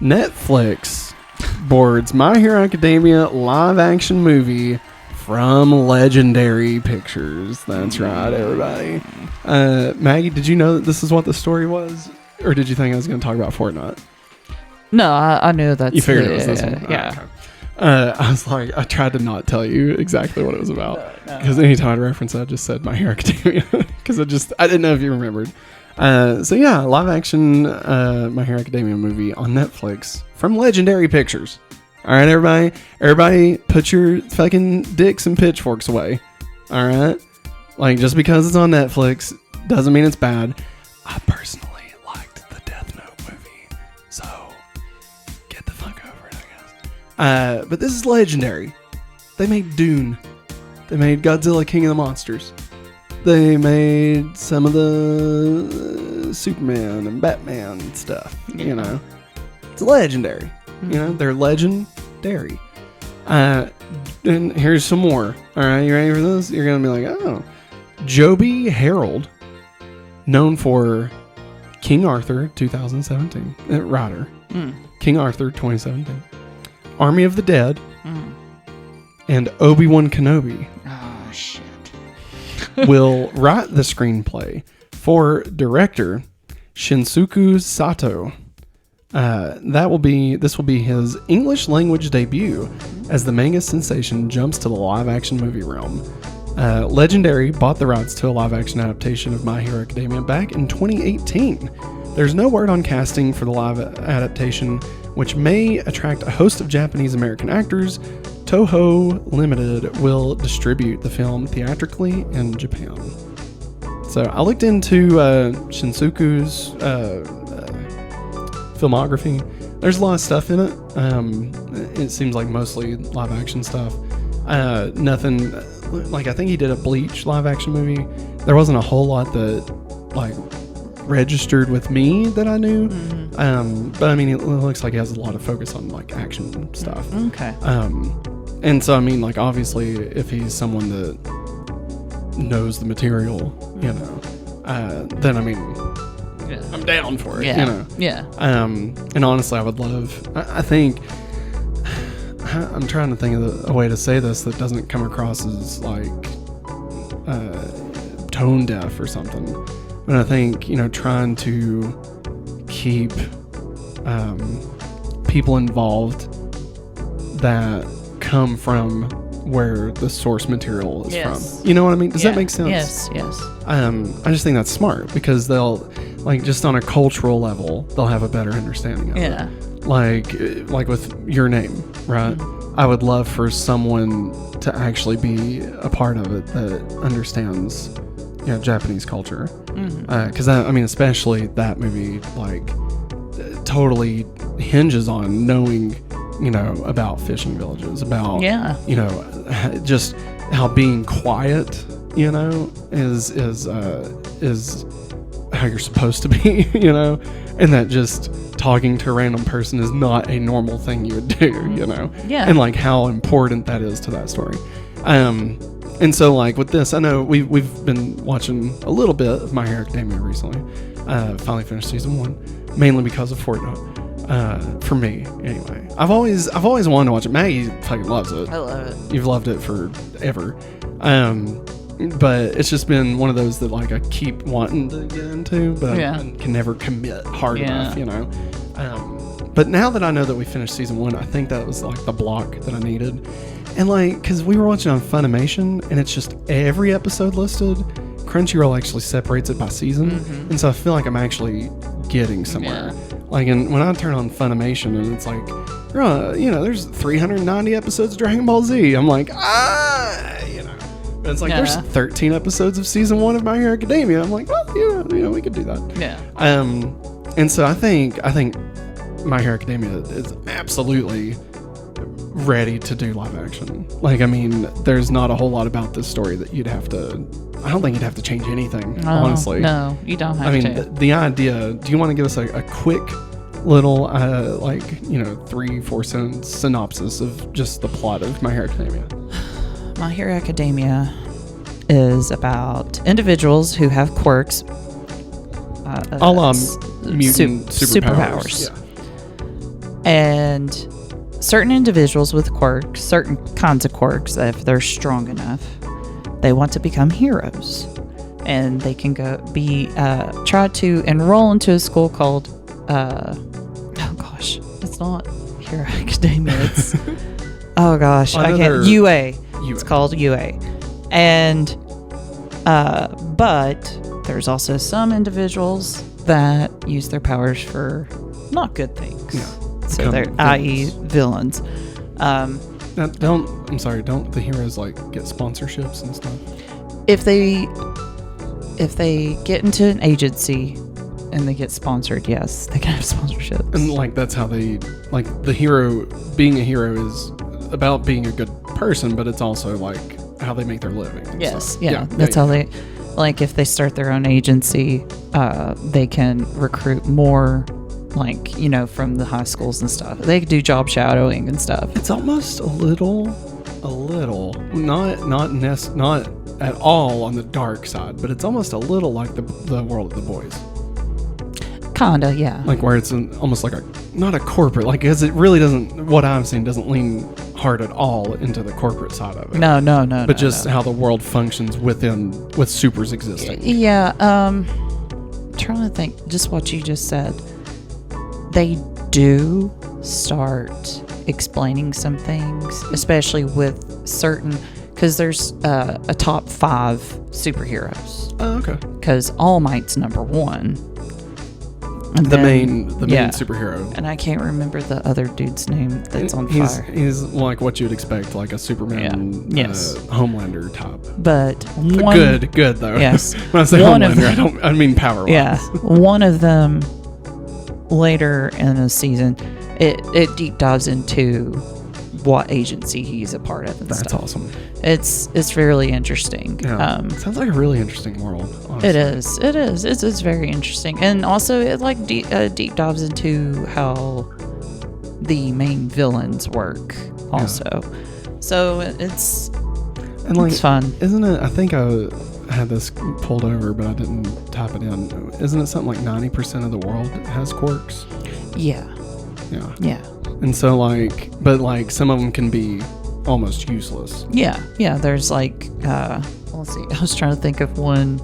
Netflix boards My Hero Academia live action movie from Legendary Pictures. That's right, everybody. Maggie, did you know that this is what the story was? Or did you think I was going to talk about Fortnite? No, I knew that. You figured it was this one? Yeah. Oh, okay. I was like, I tried to not tell you exactly what it was about. Because anytime I referenced it, I just said My Hero Academia. Because I didn't know if you remembered. So yeah, live action My Hero Academia movie on Netflix from Legendary Pictures. All right, everybody. Everybody put your fucking dicks and pitchforks away. All right? Like, just because it's on Netflix doesn't mean it's bad. I personally liked the Death Note movie. So, get the fuck over it, I guess. But this is Legendary. They made Dune. They made Godzilla King of the Monsters. They made some of the Superman and Batman stuff, you know. It's legendary. You know, they're legendary. And here's some more. All right, you ready for this? You're going to be like, oh. Joby Harold, known for King Arthur 2017. Writer. King Arthur 2017. Army of the Dead. And Obi-Wan Kenobi. Oh, shit. will write the screenplay for director Shinsuke Sato. This will be his English language debut as the manga sensation jumps to the live action movie realm. Legendary bought the rights to a live action adaptation of My Hero Academia back in 2018. There's no word on casting for the live adaptation, which may attract a host of Japanese American actors. Toho Limited will distribute the film theatrically in Japan. So I looked into Shinsuke's filmography. There's a lot of stuff in it. It seems like mostly live action stuff. Nothing like, I think he did a Bleach live action movie. There wasn't a whole lot that like registered with me that I knew. But I mean, it looks like he has a lot of focus on like action stuff. Okay. And so I mean, like, obviously if he's someone that knows the material, you know, then I mean, I'm down for it, you know. Yeah. And honestly, I would love, I think, I'm trying to think of a way to say this that doesn't come across as like tone deaf or something. But I think, you know, trying to keep people involved that come from where the source material is from. You know what I mean? Does that make sense? Yes. I just think that's smart because they'll, like, just on a cultural level, they'll have a better understanding of it. Like with Your Name, right? I would love for someone to actually be a part of it that understands, you know, Japanese culture. Because I mean, especially that movie, like, totally hinges on knowing, you know, about fishing villages, about, you know, just how being quiet, you know, is how you're supposed to be, you know, and that just talking to a random person is not a normal thing you would do, you know, and like how important that is to that story. And so, like, with this, I know we've been watching a little bit of My Hero Academia recently. Finally finished season 1, mainly because of Fortnite. For me, anyway. I've always wanted to watch it. Maggie fucking loves it. I love it. You've loved it forever. But it's just been one of those that, like, I keep wanting to get into, but I can never commit hard enough, you know. But now that I know that we finished season 1, I think that was like the block that I needed. And like, because we were watching on Funimation, and it's just every episode listed. Crunchyroll actually separates it by season, and so I feel like I'm actually getting somewhere. Like, and when I turn on Funimation and it's like, you know, there's 390 episodes of Dragon Ball Z, I'm like, you know. But it's like, there's 13 episodes of season 1 of My Hero Academia. I'm like, well, you know, we could do that. And so I think My Hero Academia is absolutely ready to do live action. Like, I mean, there's not a whole lot about this story that I don't think you'd have to change anything, honestly. No, you don't have to. I mean, the idea, do you want to give us a quick little, like, you know, 3-4 sentence synopsis of just the plot of My Hero Academia? My Hero Academia is about individuals who have quirks. Mutant superpowers. And certain individuals with quirks, certain kinds of quirks, if they're strong enough, they want to become heroes. And they can try to enroll into a school called, it's not Hero Academia. It's, UA. It's called UA. And, but there's also some individuals that use their powers for not good things. Yeah. So they're, i.e. villains. Don't the heroes like get sponsorships and stuff? If they get into an agency and they get sponsored, yes, they can have sponsorships. And like that's how they like the hero. Being a hero is about being a good person, but it's also like how they make their living. Yes, that's how they. Like if they start their own agency, they can recruit more, like, you know, from the high schools and stuff. They could do job shadowing and stuff. It's almost a little, not at all on the dark side, but it's almost a little like the world of the boys. Kinda, yeah. Like where it's almost like not a corporate, like, because it really doesn't, what I'm seeing doesn't lean hard at all into the corporate side of it. No. But just how the world functions with supers existing. Yeah, trying to think, just what you just said. They do start explaining some things, especially with certain, because there's a top 5 superheroes. Oh, okay. Because All Might's number 1. The main superhero. And I can't remember the other dude's name that's on fire. He's like what you'd expect, like a Superman, Homelander type. But good though. Yes. When I say Homelander, I mean power-wise. Yeah. One of them, later in the season, it deep dives into what agency he's a part of and That's stuff. awesome. It's really interesting. Yeah. Sounds like a really interesting world, honestly. It is. It's very interesting. And also it like deep dives into how the main villains work also. Yeah. So it's fun. Isn't it, I think I had this pulled over, but I didn't type it in. Isn't it something like 90% of the world has quirks? Yeah. Yeah. And so but some of them can be almost useless. Yeah. There's like, let's see. I was trying to think of one.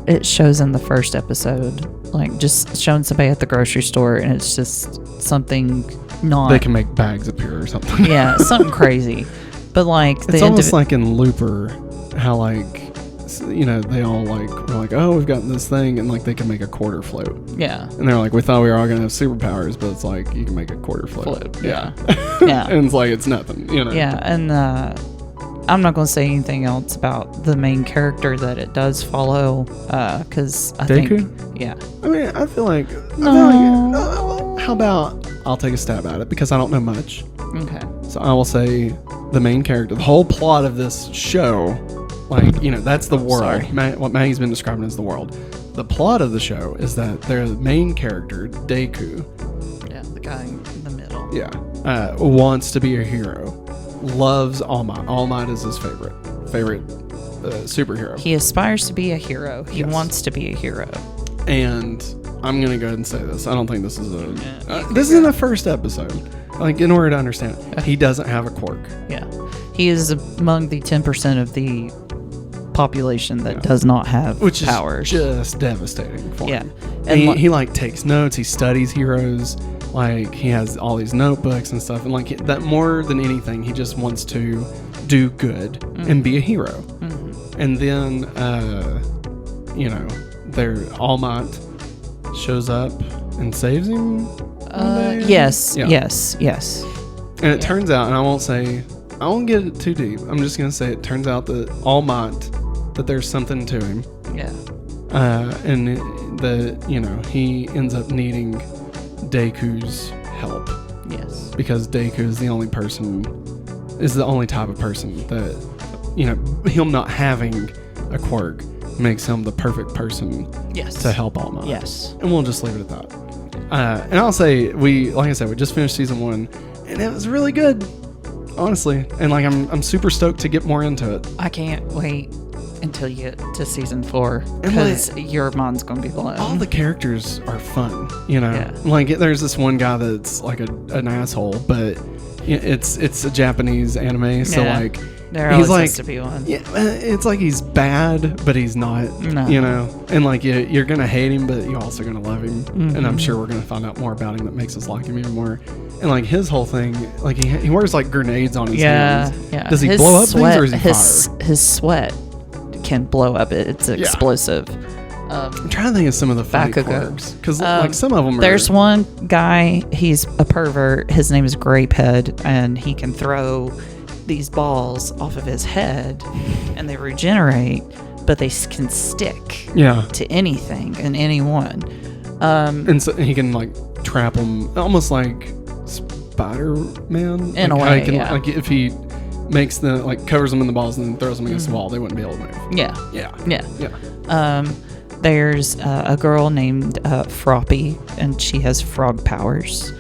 It shows in the first episode, like just showing somebody at the grocery store, and it's just something not. They can make bags appear or something. Yeah, something crazy. But like it's almost like in Looper, how they all were like, oh, we've got this thing, and like they can make a quarter float. Yeah. And they're like, we thought we were all gonna have superpowers, but it's like you can make a quarter float. Yeah. And it's like it's nothing, you know. Yeah, and I'm not gonna say anything else about the main character that it does follow, because I Deku? think, yeah. I mean, I feel like how about I'll take a stab at it because I don't know much. Okay. So I will say the main character, the whole plot of this show. That's the world. What Maggie's been describing as the world. The plot of the show is that their main character, Deku, the guy in the middle, wants to be a hero. Loves All Might. All Might is his favorite superhero. He aspires to be a hero. He wants to be a hero. And I'm gonna go ahead and say this. I don't think this is this is in the first episode. Like, in order to understand it, he doesn't have a quirk. Yeah, he is among the 10% of the population that does not have powers. Is just devastating for him. And he takes notes, he studies heroes, like he has all these notebooks and stuff, and like that more than anything he just wants to do good and be a hero. And then their All Might shows up and saves him. Yes. And it turns out, and I won't get it too deep, I'm just gonna say it turns out that All Might, that there's something to him. Yeah. And he ends up needing Deku's help. Yes. Because Deku is the only type of person that, him not having a quirk makes him the perfect person to help All Might. Yes. And we'll just leave it at that. And I'll say, we just finished season 1, and it was really good, honestly. And like I'm super stoked to get more into it. I can't wait until you get to season 4, because your mind's gonna be blown. All the characters are fun, you know. Yeah. Like there's this one guy that's like an asshole, but it's a Japanese anime, so like there always has to be one. Yeah, it's like he's bad, but he's not. No. You know, and like you're gonna hate him, but you're also gonna love him. And I'm sure we're gonna find out more about him that makes us like him even more. And like his whole thing, like he wears like grenades on his hands. Yeah. Does he His blow up sweat, things, or is he fire? His sweat can blow up. It's explosive. I'm trying to think of some of the funny quirks, because like some of them are... There's one guy, he's a pervert. His name is Grapehead, and he can throw these balls off of his head, and they regenerate, but they can stick to anything and anyone. And so he can like trap them, almost like Spider-Man. In a way, Like if he makes the covers them in the balls and then throws them against the wall, they wouldn't be able to move. Yeah. There's a girl named Froppy, and she has frog powers.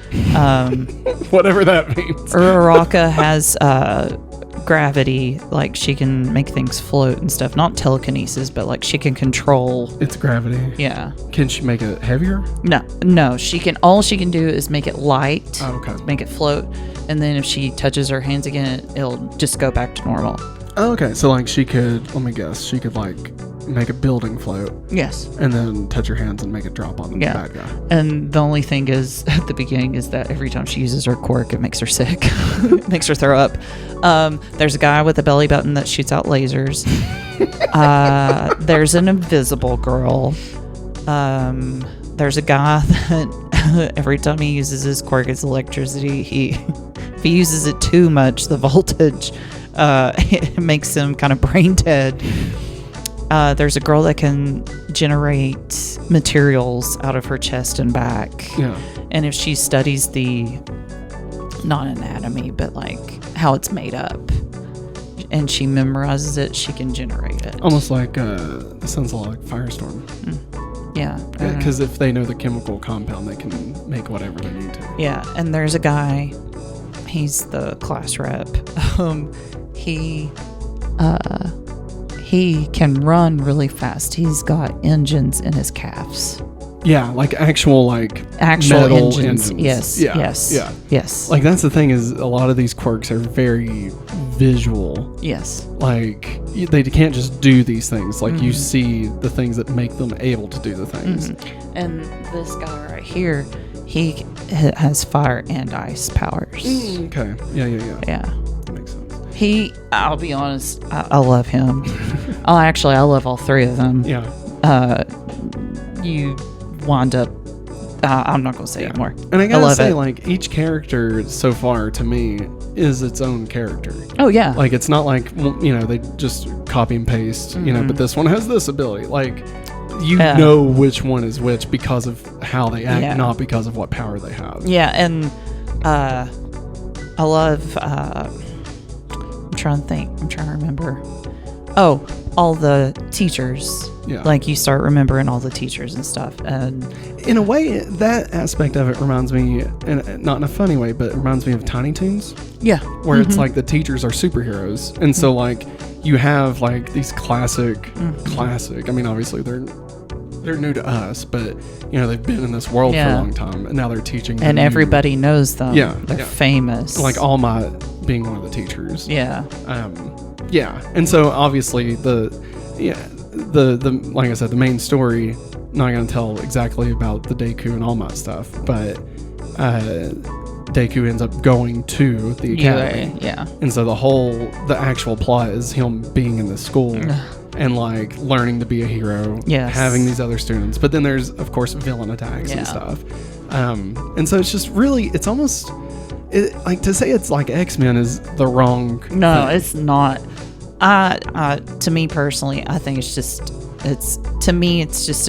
Whatever that means. Uraraka has gravity, like she can make things float and stuff. Not telekinesis, but like she can control. It's gravity. Yeah. Can she make it heavier? No. She can. All she can do is make it light. Oh, okay. Make it float, and then if she touches her hands again, it'll just go back to normal. Oh, okay. So like she could, let me guess, she could like make a building float. Yes. And then touch her hands and make it drop on the bad guy. And the only thing is, at the beginning, is that every time she uses her quirk, it makes her sick. It makes her throw up. There's a guy with a belly button that shoots out lasers. There's an invisible girl. There's a guy that every time he uses his quirk, it's electricity. If he uses it too much, the voltage, it makes him kind of brain dead. There's a girl that can generate materials out of her chest and back. Yeah. And if she studies not anatomy, but like how it's made up, and she memorizes it, she can generate it. Almost like, it sounds a lot like Firestorm. Yeah. Because if they know the chemical compound, they can make whatever they need to. Yeah. And there's a guy, he's the class rep. He can run really fast. He's got engines in his calves. Yeah, like actual metal engines. Yes. Yes. Like that's the thing, is a lot of these quirks are very visual. Yes. Like they can't just do these things. Like you see the things that make them able to do the things. And this guy right here, he has fire and ice powers. Okay. Yeah. Yeah. That makes sense. I'll be honest, I love him. I love all three of them. Yeah. You wind up, I'm not going to say anymore. And I gotta say, like, each character so far, to me, is its own character. Oh, yeah. Like, it's not like, they just copy and paste, but this one has this ability. Like, you know which one is which because of how they act, not because of what power they have. Yeah, and I love... I'm trying to remember. Oh, all the teachers. Yeah. Like you start remembering all the teachers and stuff. And in a way, that aspect of it reminds me, and not in a funny way, but it reminds me of Tiny Toons. Yeah. Where it's like the teachers are superheroes. And so like you have like these classic, I mean, obviously they're new to us, but they've been in this world for a long time, and now they're teaching. And everybody knows them. Yeah. They're famous. Like All Might being one of the teachers. Yeah. And so obviously the like I said, the main story, not going to tell exactly about the Deku and All Might stuff, but Deku ends up going to the academy. Yeah. And so the actual plot is him being in the school and like learning to be a hero, having these other students. But then there's of course villain attacks and stuff. And so it's just really, it's almost like to say it's like X-Men is the wrong thing. It's not. To me personally, I think it's just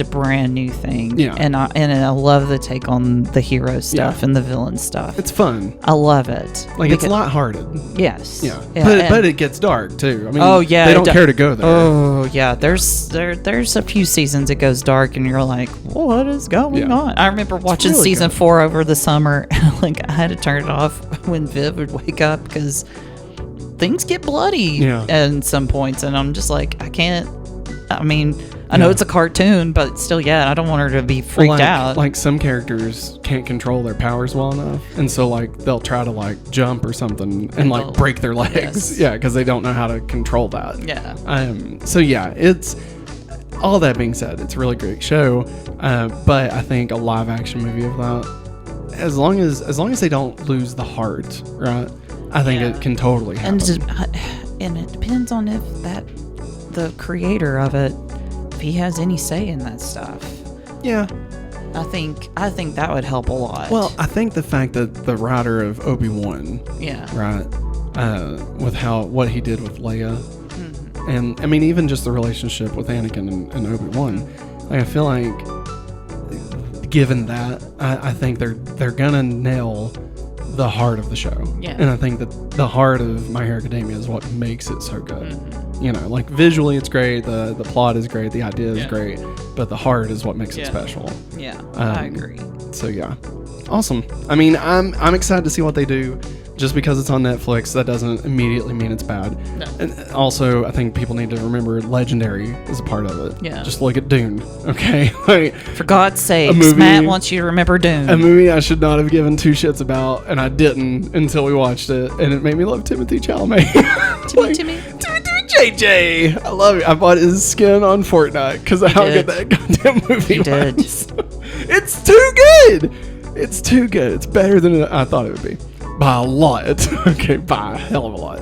a brand new thing. Yeah. And I love the take on the hero stuff and the villain stuff. It's fun. I love it. Like it's lighthearted. Yes. Yeah. But it gets dark too. I mean, they don't care to go there. Oh yeah. There's a few seasons it goes dark and you're like, what is going on? I remember watching really season 4 over the summer. Like I had to turn it off when Viv would wake up because things get bloody at some points, and I'm just like, I can't I mean, I know it's a cartoon, but still, I don't want her to be freaked out. Like some characters can't control their powers well enough, and so like they'll try to like jump or something and like break their legs. Yeah, because they don't know how to control that. Yeah. So yeah, it's all that being said, it's a really great show. But I think a live action movie of that, as long as they don't lose the heart, right? I think it can totally happen. And it depends on if the creator of it, if he has any say in that stuff. Yeah. I think that would help a lot. Well, I think the fact that the writer of Obi-Wan, right, with what he did with Leia, and I mean even just the relationship with Anakin and Obi-Wan, like I feel like given that, I think they're gonna nail the heart of the show. Yeah. And I think that the heart of My Hero Academia is what makes it so good. You know, like visually it's great, the plot is great, the idea is great, but the heart is what makes it special. Yeah, I agree. So yeah, awesome. I mean, I'm excited to see what they do. Just because it's on Netflix, that doesn't immediately mean it's bad. No. And also, I think people need to remember Legendary is a part of it. Yeah. Just look at Dune, okay? Like, for God's sake, Matt wants you to remember Dune. A movie I should not have given two shits about, and I didn't until we watched it, and it made me love Timothée Chalamet. Timothy JJ. I love it. I bought his skin on Fortnite because of how good that goddamn movie was. It's too good. It's too good. It's better than I thought it would be. By a lot. Okay, by a hell of a lot.